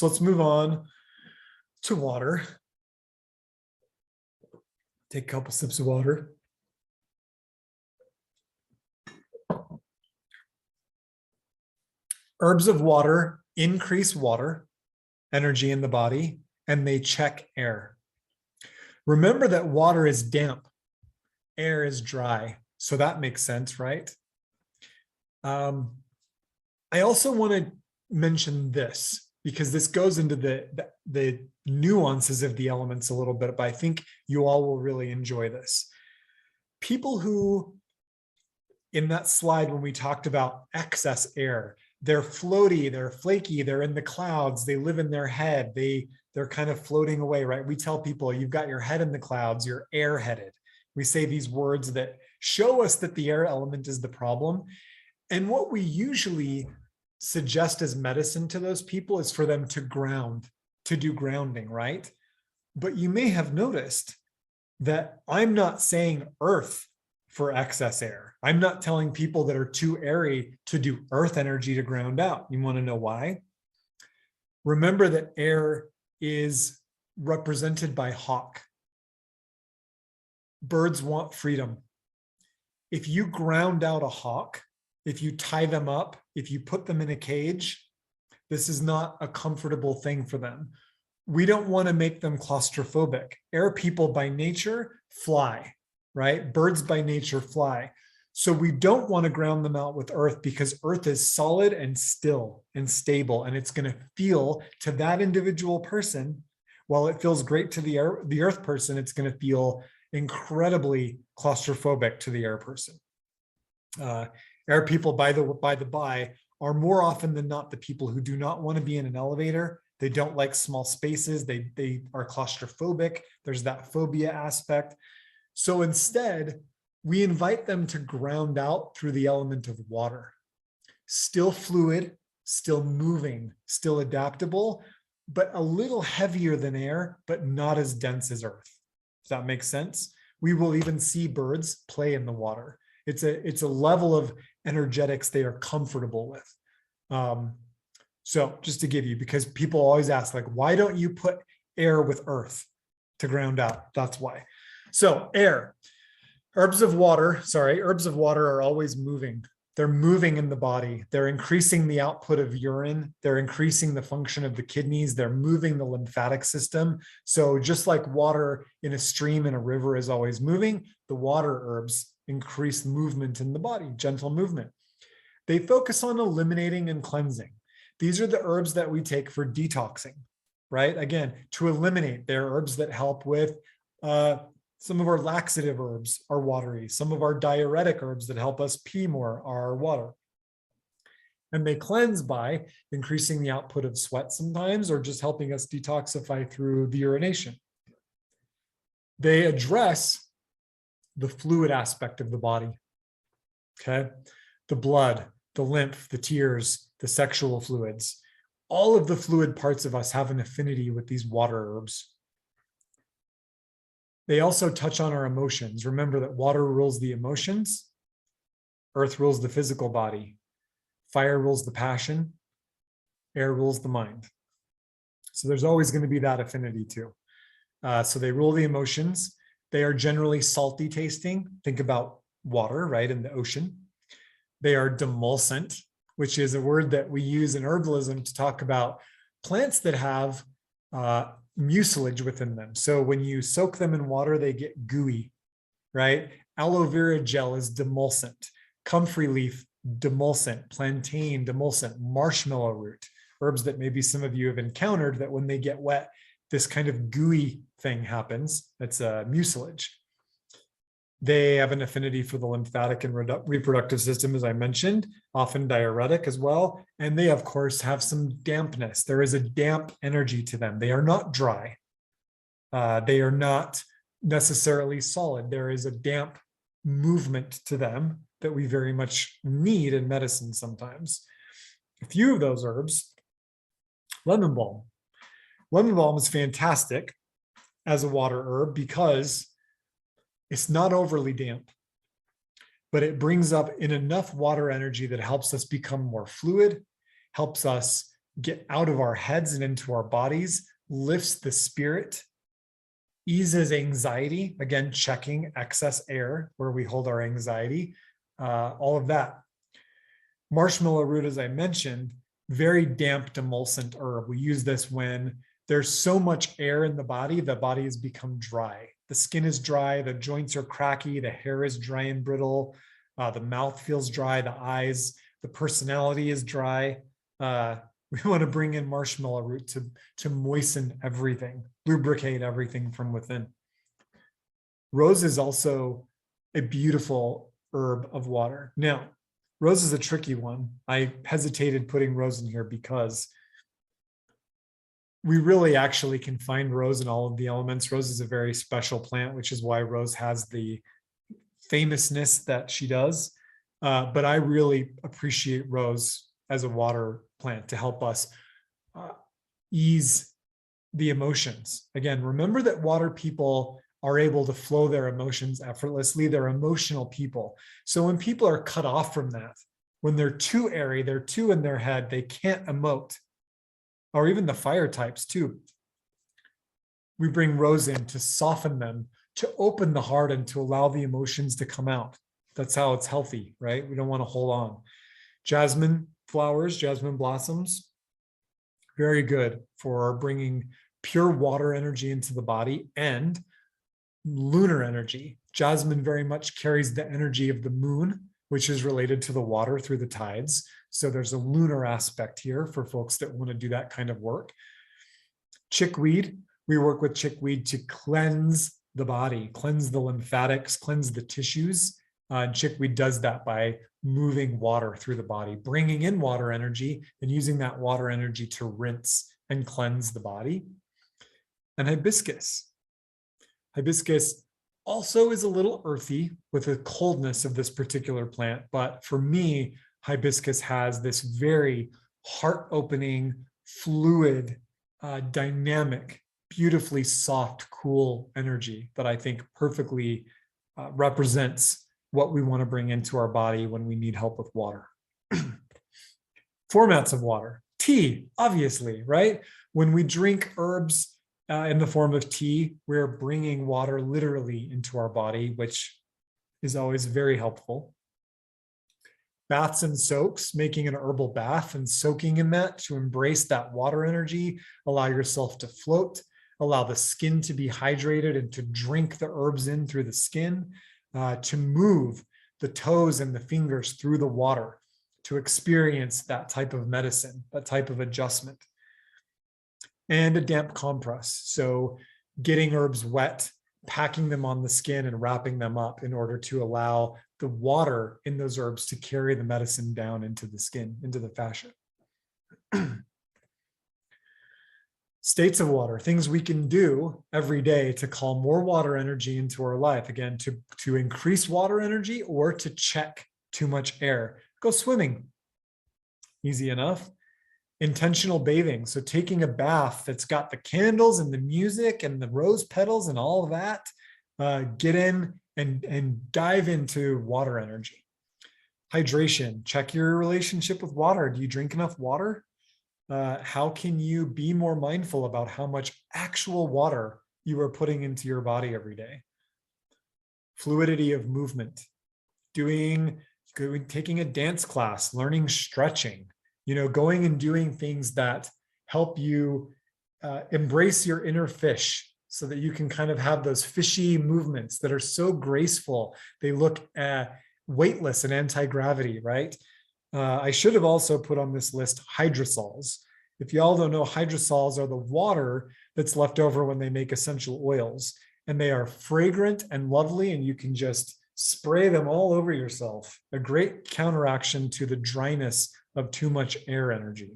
So let's move on to water. Take a couple sips of water. Herbs of water increase water energy in the body, and they check air. Remember that water is damp, air is dry. So that makes sense, right? I also want to mention this because this goes into the nuances of the elements a little bit, but I think you all will really enjoy this. People who, in that slide when we talked about excess air, they're floaty, they're flaky, they're in the clouds, they live in their head, they're kind of floating away, right? We tell people you've got your head in the clouds, you're airheaded. We say these words that show us that the air element is the problem. And what we usually suggest as medicine to those people is for them to ground, to do grounding, right? But you may have noticed that I'm not saying earth for excess air. I'm not telling people that are too airy to do earth energy to ground out. You want to know why? Remember that air is represented by hawk. Birds want freedom. If you ground out a hawk, if you tie them up, if you put them in a cage, this is not a comfortable thing for them. We don't want to make them claustrophobic. Air people by nature fly, right? Birds by nature fly. So we don't want to ground them out with earth because earth is solid and still and stable, and it's going to feel to that individual person, while it feels great to the earth person, it's going to feel incredibly claustrophobic to the air person. Air people, by the by, are more often than not the people who do not want to be in an elevator. They don't like small spaces. They are claustrophobic. There's that phobia aspect. So instead, we invite them to ground out through the element of water. Still fluid, still moving, still adaptable, but a little heavier than air, but not as dense as earth. Does that make sense? We will even see birds play in the water. It's a level of energetics they are comfortable with. So just to give you, because people always ask, like, why don't you put air with earth to ground out? That's why. So air, herbs of water are always moving. They're moving in the body. They're increasing the output of urine. They're increasing the function of the kidneys. They're moving the lymphatic system. So just like water in a stream and a river is always moving, the water herbs increase movement in the body, gentle movement. They focus on eliminating and cleansing. These are the herbs that we take for detoxing, right? Again, to eliminate. They're herbs that help with some of our laxative herbs are watery. Some of our diuretic herbs that help us pee more are water. And they cleanse by increasing the output of sweat sometimes, or just helping us detoxify through the urination. They address the fluid aspect of the body, okay? The blood, the lymph, the tears, the sexual fluids. All of the fluid parts of us have an affinity with these water herbs. They also touch on our emotions. Remember that water rules the emotions, earth rules the physical body, fire rules the passion, air rules the mind. So there's always going to be that affinity too. So they rule the emotions. They are generally salty tasting. Think about water, right, in the ocean. They are demulcent, which is a word that we use in herbalism to talk about plants that have mucilage within them. So when you soak them in water, they get gooey, right? Aloe vera gel is demulcent. Comfrey leaf, demulcent. Plantain, demulcent. Marshmallow root, herbs that maybe some of you have encountered that when they get wet, this kind of gooey thing happens. That's mucilage. They have an affinity for the lymphatic and reproductive system, as I mentioned, often diuretic as well. And they, of course, have some dampness. There is a damp energy to them. They are not dry. They are not necessarily solid. There is a damp movement to them that we very much need in medicine sometimes. A few of those herbs, lemon balm. Lemon balm is fantastic as a water herb because it's not overly damp, but it brings up in enough water energy that helps us become more fluid, helps us get out of our heads and into our bodies, lifts the spirit, eases anxiety, again, checking excess air where we hold our anxiety, all of that. Marshmallow root, as I mentioned, very damp demulcent herb. We use this when there's so much air in the body has become dry. The skin is dry, the joints are cracky, the hair is dry and brittle, the mouth feels dry, the eyes, the personality is dry. We want to bring in marshmallow root to moisten everything, lubricate everything from within. Rose is also a beautiful herb of water. Now, rose is a tricky one. I hesitated putting rose in here because we really actually can find rose in all of the elements. Rose is a very special plant, which is why rose has the famousness that she does. But I really appreciate rose as a water plant to help us ease the emotions. Again, remember that water people are able to flow their emotions effortlessly. They're emotional people. So when people are cut off from that, when they're too airy, they're too in their head, they can't emote, or even the fire types too. We bring rose in to soften them, to open the heart and to allow the emotions to come out. That's how it's healthy, right? We don't want to hold on. Jasmine flowers, jasmine blossoms, very good for bringing pure water energy into the body and lunar energy. Jasmine very much carries the energy of the moon, which is related to the water through the tides. So there's a lunar aspect here for folks that want to do that kind of work. Chickweed, we work with chickweed to cleanse the body, cleanse the lymphatics, cleanse the tissues. Chickweed does that by moving water through the body, bringing in water energy and using that water energy to rinse and cleanse the body. And hibiscus. Hibiscus also is a little earthy with the coldness of this particular plant. But for me, hibiscus has this very heart-opening, fluid, dynamic, beautifully soft, cool energy that I think perfectly represents what we want to bring into our body when we need help with water. Formats of water. Tea, obviously, right? When we drink herbs in the form of tea, we're bringing water literally into our body, which is always very helpful. Baths and soaks, making an herbal bath and soaking in that to embrace that water energy, allow yourself to float, allow the skin to be hydrated and to drink the herbs in through the skin, to move the toes and the fingers through the water, to experience that type of medicine, that type of adjustment. And a damp compress. So getting herbs wet, packing them on the skin and wrapping them up in order to allow the water in those herbs to carry the medicine down into the skin, into the fascia. States of water, things we can do every day to call more water energy into our life. Again, to increase water energy or to check too much air. Go swimming. Easy enough. Intentional bathing. So taking a bath that's got the candles and the music and the rose petals and all of that. Get in and dive into water energy. Hydration. Check your relationship with water. Do you drink enough water? How can you be more mindful about how much actual water you are putting into your body every day? Fluidity of movement. Taking a dance class, learning stretching, going and doing things that help you embrace your inner fish so that you can kind of have those fishy movements that are so graceful. They look weightless and anti-gravity, right? I should have also put on this list hydrosols. If y'all don't know, hydrosols are the water that's left over when they make essential oils, and they are fragrant and lovely, and you can just spray them all over yourself. A great counteraction to the dryness of too much air energy.